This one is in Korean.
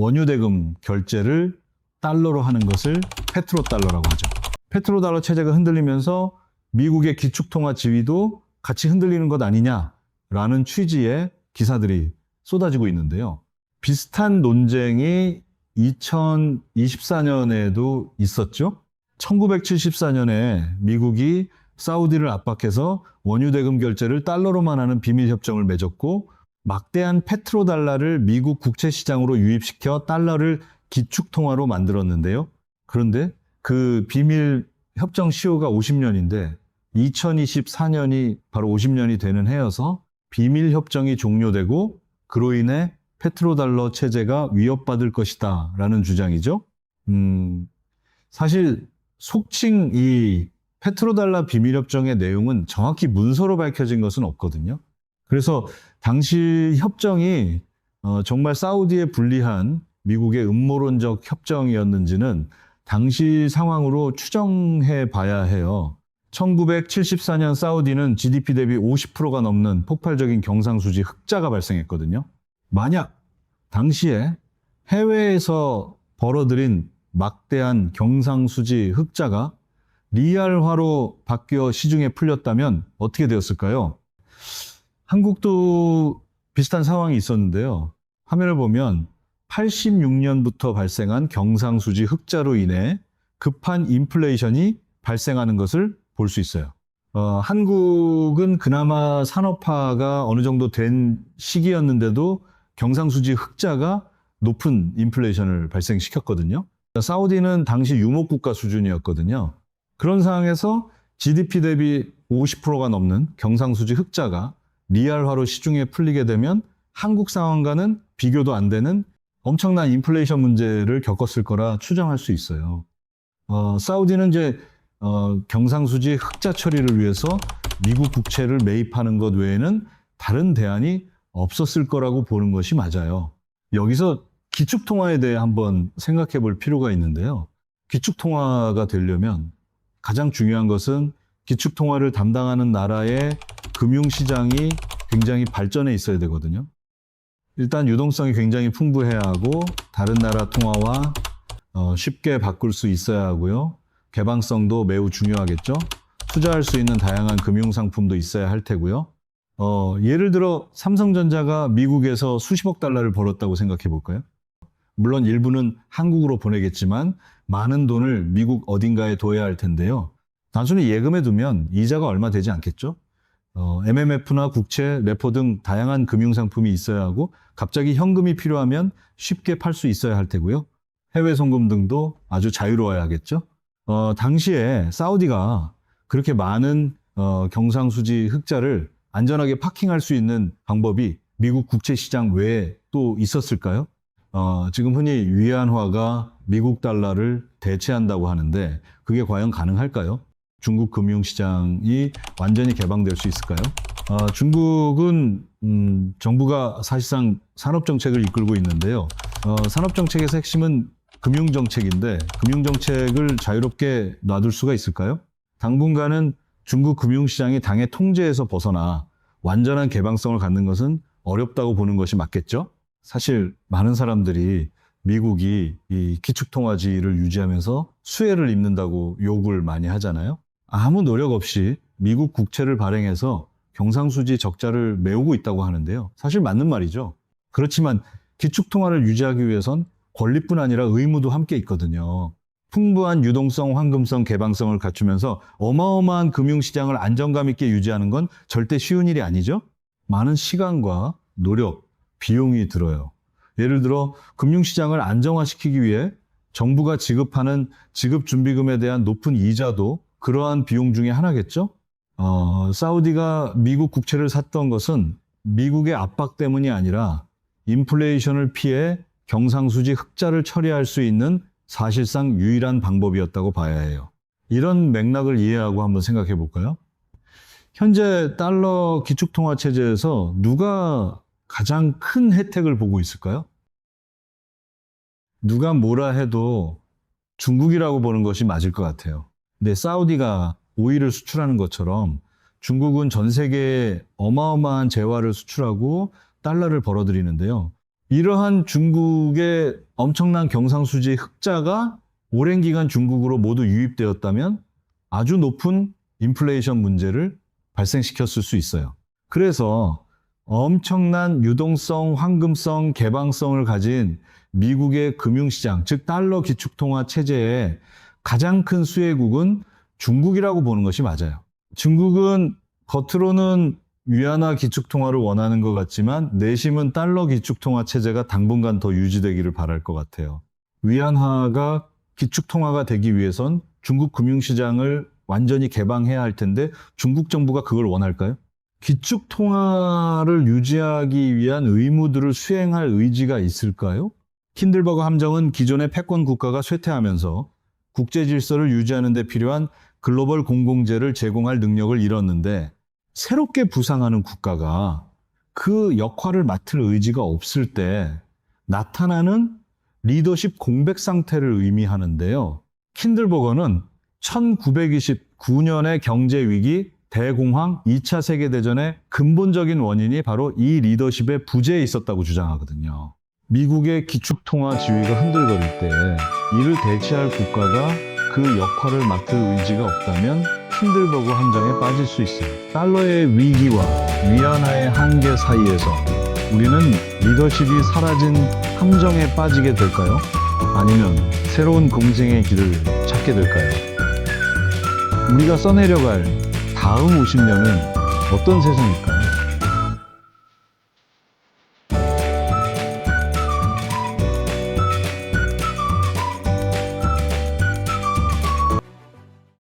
원유 대금 결제를 달러로 하는 것을 페트로달러라고 하죠. 페트로달러 체제가 흔들리면서 미국의 기축통화 지위도 같이 흔들리는 것 아니냐라는 취지의 기사들이 쏟아지고 있는데요. 비슷한 논쟁이 2024년에도 있었죠. 1974년에 미국이 사우디를 압박해서 원유 대금 결제를 달러로만 하는 비밀 협정을 맺었고, 막대한 페트로달러를 미국 국채 시장으로 유입시켜 달러를 기축통화로 만들었는데요. 그런데 그 비밀 협정 시효가 50년인데 2024년이 바로 50년이 되는 해여서 비밀 협정이 종료되고, 그로 인해 페트로달러 체제가 위협받을 것이다 라는 주장이죠. 사실 속칭 이 페트로달러 비밀협정의 내용은 정확히 문서로 밝혀진 것은 없거든요. 그래서 당시 협정이 정말 사우디에 불리한 미국의 음모론적 협정이었는지는 당시 상황으로 추정해 봐야 해요. 1974년 사우디는 GDP 대비 50%가 넘는 폭발적인 경상수지 흑자가 발생했거든요. 만약 당시에 해외에서 벌어들인 막대한 경상수지 흑자가 리알화로 바뀌어 시중에 풀렸다면 어떻게 되었을까요? 한국도 비슷한 상황이 있었는데요. 화면을 보면 86년부터 발생한 경상수지 흑자로 인해 급한 인플레이션이 발생하는 것을 볼 수 있어요. 한국은 그나마 산업화가 어느 정도 된 시기였는데도 경상수지 흑자가 높은 인플레이션을 발생시켰거든요. 사우디는 당시 유목국가 수준이었거든요. 그런 상황에서 GDP 대비 50%가 넘는 경상수지 흑자가 리알화로 시중에 풀리게 되면 한국 상황과는 비교도 안 되는 엄청난 인플레이션 문제를 겪었을 거라 추정할 수 있어요. 사우디는 이제 경상수지 흑자 처리를 위해서 미국 국채를 매입하는 것 외에는 다른 대안이 없었을 거라고 보는 것이 맞아요. 여기서 기축통화에 대해 한번 생각해 볼 필요가 있는데요. 기축통화가 되려면 가장 중요한 것은 기축통화를 담당하는 나라의 금융시장이 굉장히 발전해 있어야 되거든요. 일단 유동성이 굉장히 풍부해야 하고, 다른 나라 통화와 쉽게 바꿀 수 있어야 하고요. 개방성도 매우 중요하겠죠. 투자할 수 있는 다양한 금융상품도 있어야 할 테고요. 예를 들어 삼성전자가 미국에서 수십억 달러를 벌었다고 생각해 볼까요? 물론 일부는 한국으로 보내겠지만 많은 돈을 미국 어딘가에 둬야 할 텐데요. 단순히 예금해 두면 이자가 얼마 되지 않겠죠? MMF나 국채, 레포 등 다양한 금융상품이 있어야 하고, 갑자기 현금이 필요하면 쉽게 팔 수 있어야 할 테고요. 해외 송금 등도 아주 자유로워야 하겠죠? 당시에 사우디가 그렇게 많은 경상수지 흑자를 안전하게 파킹할 수 있는 방법이 미국 국채 시장 외에 또 있었을까요? 지금 흔히 위안화가 미국 달러를 대체한다고 하는데 그게 과연 가능할까요? 중국 금융시장이 완전히 개방될 수 있을까요? 중국은 정부가 사실상 산업정책을 이끌고 있는데요. 산업정책에서 핵심은 금융정책인데 금융정책을 자유롭게 놔둘 수가 있을까요? 당분간은 중국 금융시장이 당의 통제에서 벗어나 완전한 개방성을 갖는 것은 어렵다고 보는 것이 맞겠죠? 사실 많은 사람들이 미국이 이 기축통화지를 유지하면서 수혜를 입는다고 욕을 많이 하잖아요. 아무 노력 없이 미국 국채를 발행해서 경상수지 적자를 메우고 있다고 하는데요. 사실 맞는 말이죠. 그렇지만 기축통화를 유지하기 위해선 권리뿐 아니라 의무도 함께 있거든요. 풍부한 유동성, 황금성, 개방성을 갖추면서 어마어마한 금융시장을 안정감 있게 유지하는 건 절대 쉬운 일이 아니죠. 많은 시간과 노력, 비용이 들어요. 예를 들어 금융시장을 안정화시키기 위해 정부가 지급하는 지급준비금에 대한 높은 이자도 그러한 비용 중에 하나겠죠. 사우디가 미국 국채를 샀던 것은 미국의 압박 때문이 아니라 인플레이션을 피해 경상수지 흑자를 처리할 수 있는 사실상 유일한 방법이었다고 봐야 해요. 이런 맥락을 이해하고 한번 생각해 볼까요? 현재 달러 기축통화 체제에서 누가 가장 큰 혜택을 보고 있을까요? 누가 뭐라 해도 중국이라고 보는 것이 맞을 것 같아요. 근데 사우디가 오일을 수출하는 것처럼 중국은 전 세계에 어마어마한 재화를 수출하고 달러를 벌어들이는데요. 이러한 중국의 엄청난 경상수지 흑자가 오랜 기간 중국으로 모두 유입되었다면 아주 높은 인플레이션 문제를 발생시켰을 수 있어요. 그래서 엄청난 유동성, 황금성, 개방성을 가진 미국의 금융시장, 즉 달러 기축통화 체제의 가장 큰 수혜국은 중국이라고 보는 것이 맞아요. 중국은 겉으로는 위안화 기축통화를 원하는 것 같지만 내심은 달러 기축통화 체제가 당분간 더 유지되기를 바랄 것 같아요. 위안화가 기축통화가 되기 위해선 중국 금융시장을 완전히 개방해야 할 텐데 중국 정부가 그걸 원할까요? 기축통화를 유지하기 위한 의무들을 수행할 의지가 있을까요? 킨들버그 함정은 기존의 패권 국가가 쇠퇴하면서 국제 질서를 유지하는 데 필요한 글로벌 공공재를 제공할 능력을 잃었는데 새롭게 부상하는 국가가 그 역할을 맡을 의지가 없을 때 나타나는 리더십 공백 상태를 의미하는데요. 킨들버거는 1929년의 경제위기, 대공황, 2차 세계대전의 근본적인 원인이 바로 이 리더십의 부재에 있었다고 주장하거든요. 미국의 기축통화 지위가 흔들거릴 때 이를 대체할 국가가 그 역할을 맡을 의지가 없다면 킨들버그 함정에 빠질 수 있어요. 달러의 위기와 위안화의 한계 사이에서 우리는 리더십이 사라진 함정에 빠지게 될까요? 아니면 새로운 공생의 길을 찾게 될까요? 우리가 써내려갈 다음 50년은 어떤 세상일까요?